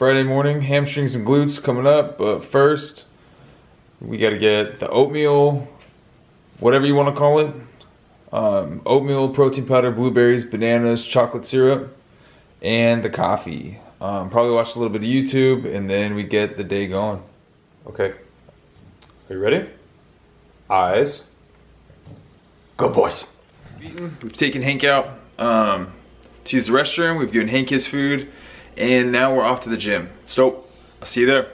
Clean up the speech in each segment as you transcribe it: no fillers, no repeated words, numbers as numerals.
Friday morning, hamstrings and glutes coming up, but first we got to get the oatmeal, whatever you want to call it. Oatmeal, protein powder, blueberries, bananas, chocolate syrup, and the coffee. Probably watch a little bit of YouTube, and then we get the day going. Okay, are you ready? Eyes. Go, boys. We've taken Hank out to use the restroom. We've given Hank his food, and now we're off to the gym. So I'll see you there.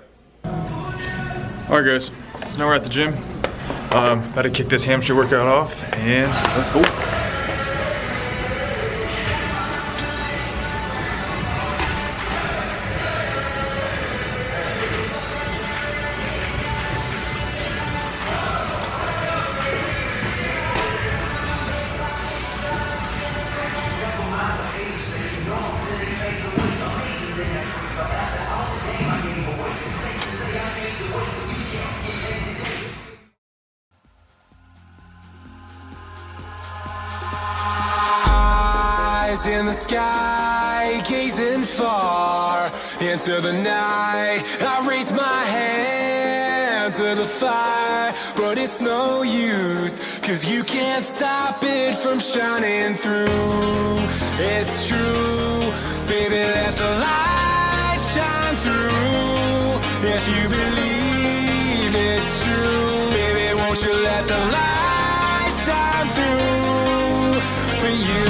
All right, guys. So now we're at the gym. About to kick this hamstring workout off, and let's go. In the sky, gazing far into the night, I raise my hand to the fire, but it's no use, 'cause you can't stop it from shining through. It's true, baby, let the light shine through. If you believe it's true, baby, won't you let the light shine through for you.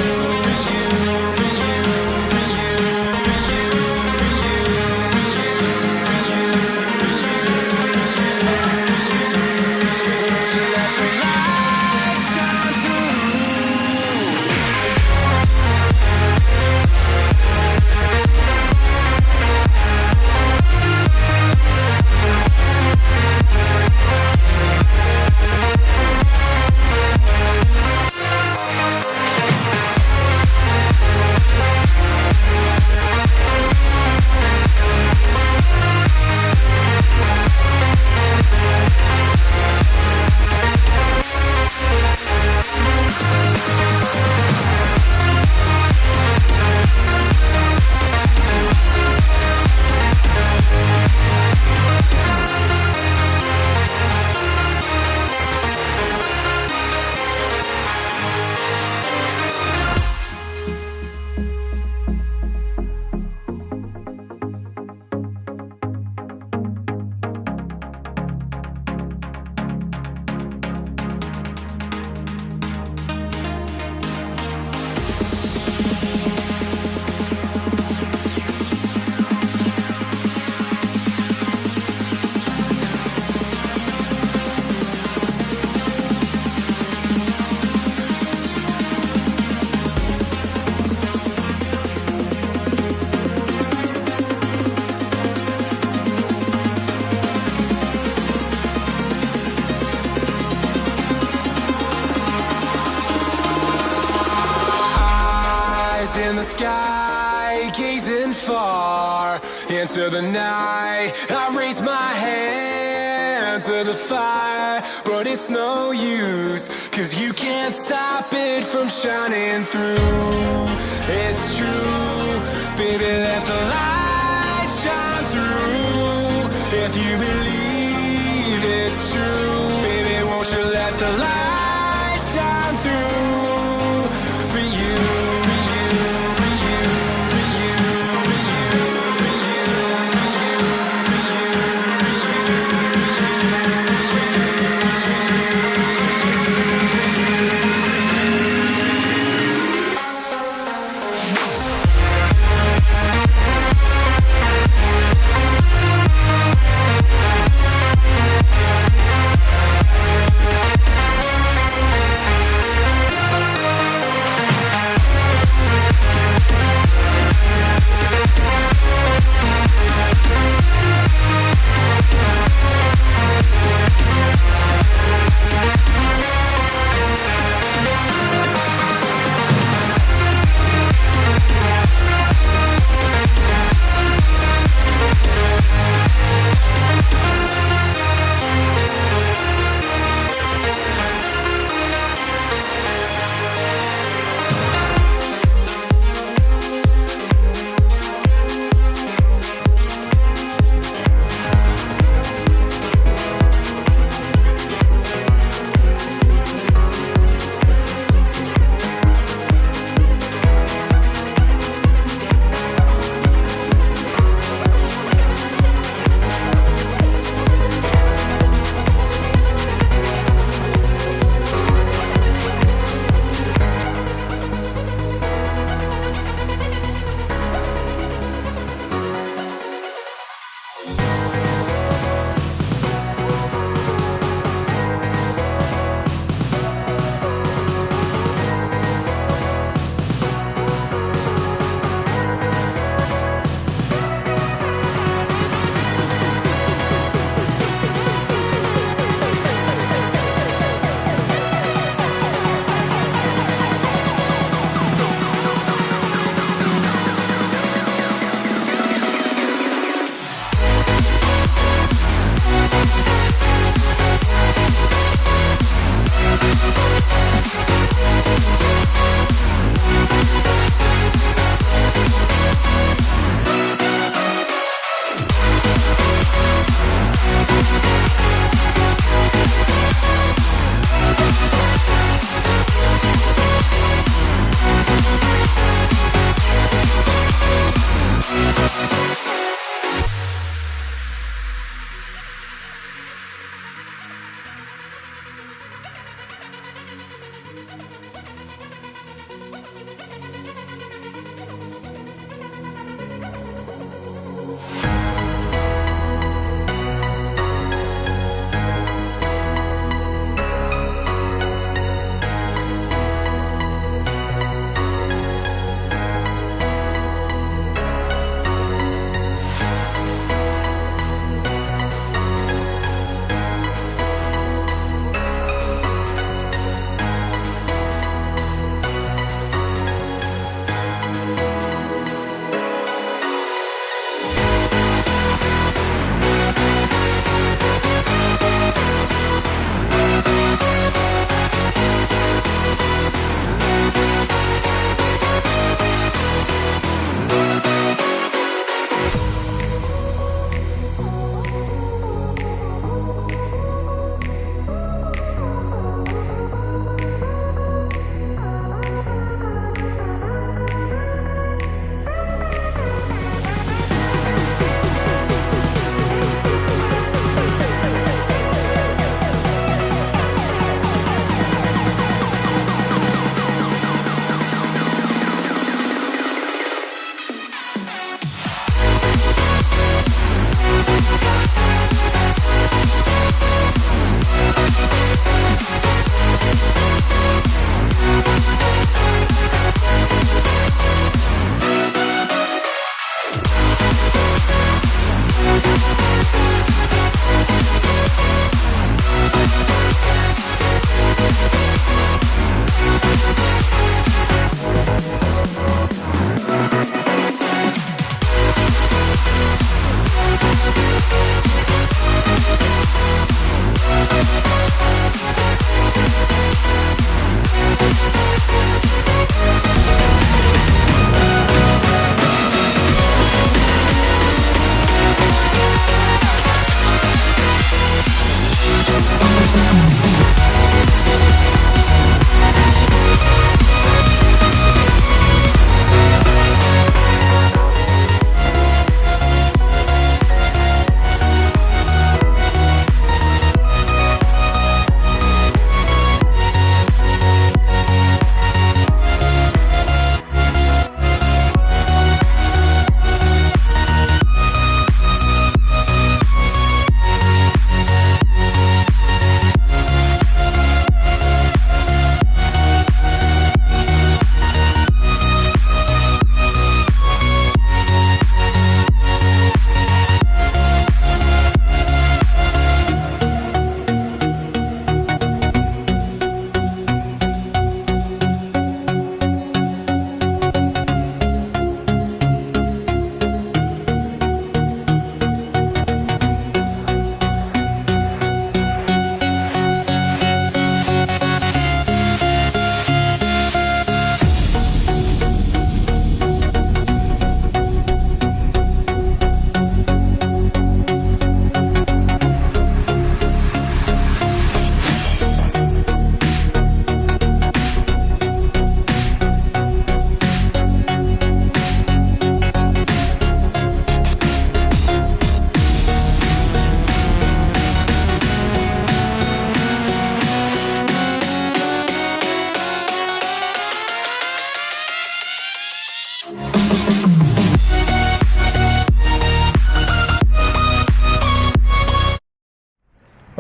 In the sky, gazing far into the night, I raise my hand to the fire, but it's no use, 'cause you can't stop it from shining through. It's true, baby, let the light shine through. If you believe it's true, baby, won't you let the light shine through for you.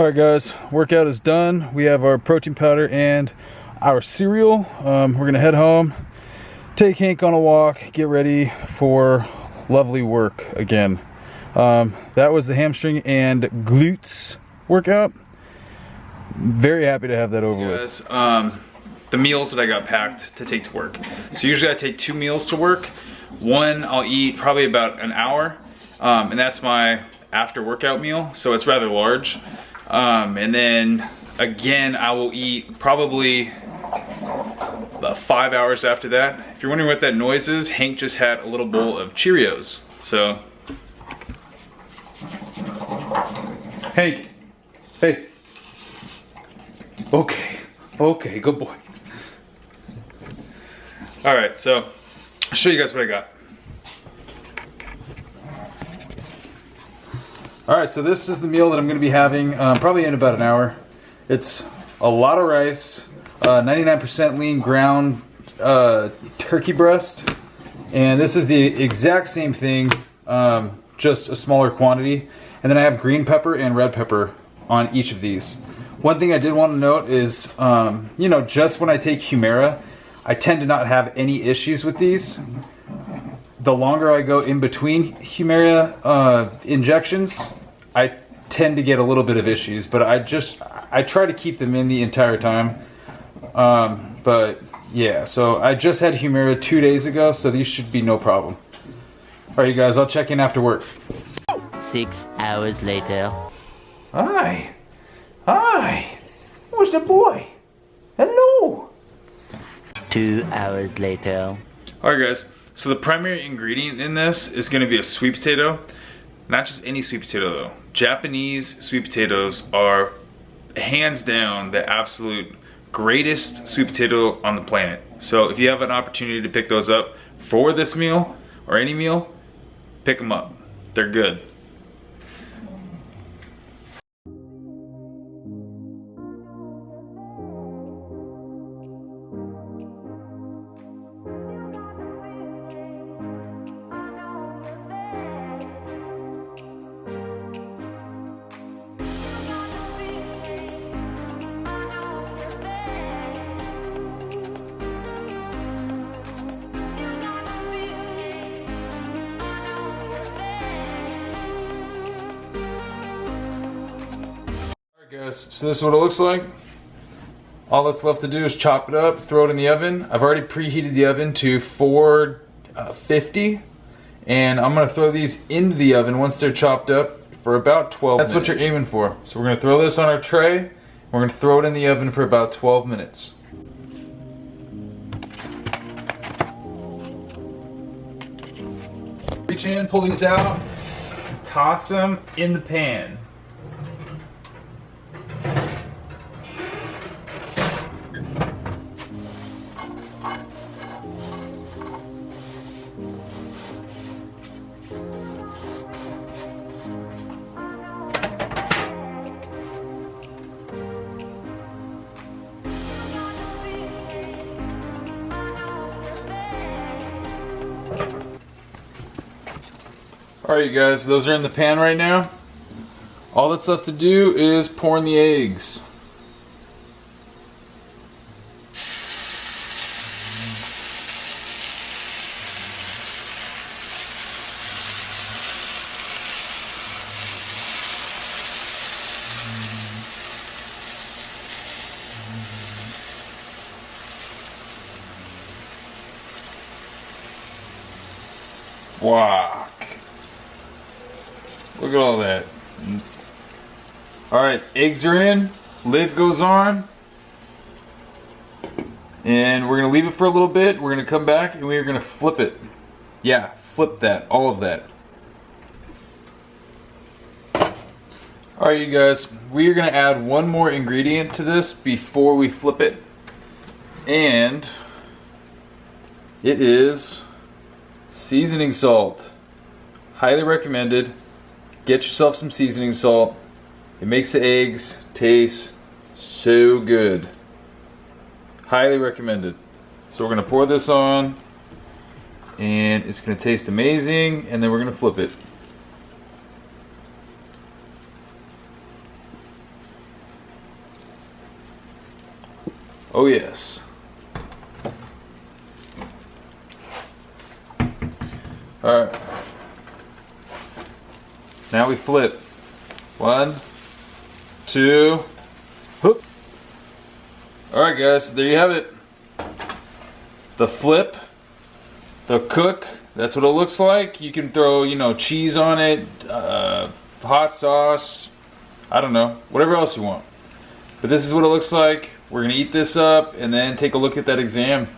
Alright guys, workout is done. We have our protein powder and our cereal. We're gonna head home, take Hank on a walk, get ready for lovely work again. That was the hamstring and glutes workout. Very happy to have that over with. The meals that I got packed to take to work. So usually I take 2 meals to work. One I'll eat probably about an hour, and that's my after workout meal, so it's rather large. And then again I will eat probably about 5 hours after that. If you're wondering what that noise is, Hank just had a little bowl of Cheerios. So Hank, hey. Okay, good boy. Alright, so I'll show you guys what I got. Alright, so this is the meal that I'm going to be having probably in about an hour. It's a lot of rice, 99% lean ground turkey breast, and this is the exact same thing, just a smaller quantity. And then I have green pepper and red pepper on each of these. One thing I did want to note is, you know, just when I take Humira, I tend to not have any issues with these. The longer I go in between Humira injections, I tend to get a little bit of issues, but I try to keep them in the entire time. But yeah, so I just had Humira 2 days ago, so these should be no problem. Alright you guys, I'll check in after work. 6 hours later. Hi. Where's the boy? Hello. 2 hours later. Alright guys, so the primary ingredient in this is going to be a sweet potato. Not just any sweet potato though. Japanese sweet potatoes are hands down the absolute greatest sweet potato on the planet. So if you have an opportunity to pick those up for this meal or any meal, pick them up. They're good. Guys, so this is what it looks like. All that's left to do is chop it up, throw it in the oven. I've already preheated the oven to 450, and I'm gonna throw these into the oven once they're chopped up for about 12 minutes. That's what you're aiming for. So we're gonna throw this on our tray. We're gonna throw it in the oven for about 12 minutes. Reach in, pull these out, toss them in the pan. Alright you guys, those are in the pan right now. All that's left to do is pour in the eggs. Wow. Look at all that. Alright, eggs are in, lid goes on, and we're going to leave it for a little bit. We're going to come back and we're going to flip it. Yeah, flip that, all of that. Alright you guys, we are going to add one more ingredient to this before we flip it, and it is seasoning salt. Highly recommended. Get yourself some seasoning salt. It makes the eggs taste so good. Highly recommended. So we're going to pour this on, and it's going to taste amazing, and then we're going to flip it. Oh yes. Alright. Now we flip. 1, 2, whoop. Alright guys, there you have it. The flip, the cook, that's what it looks like. You can throw, you know, cheese on it, hot sauce, I don't know, whatever else you want. But this is what it looks like. We're gonna eat this up and then take a look at that exam.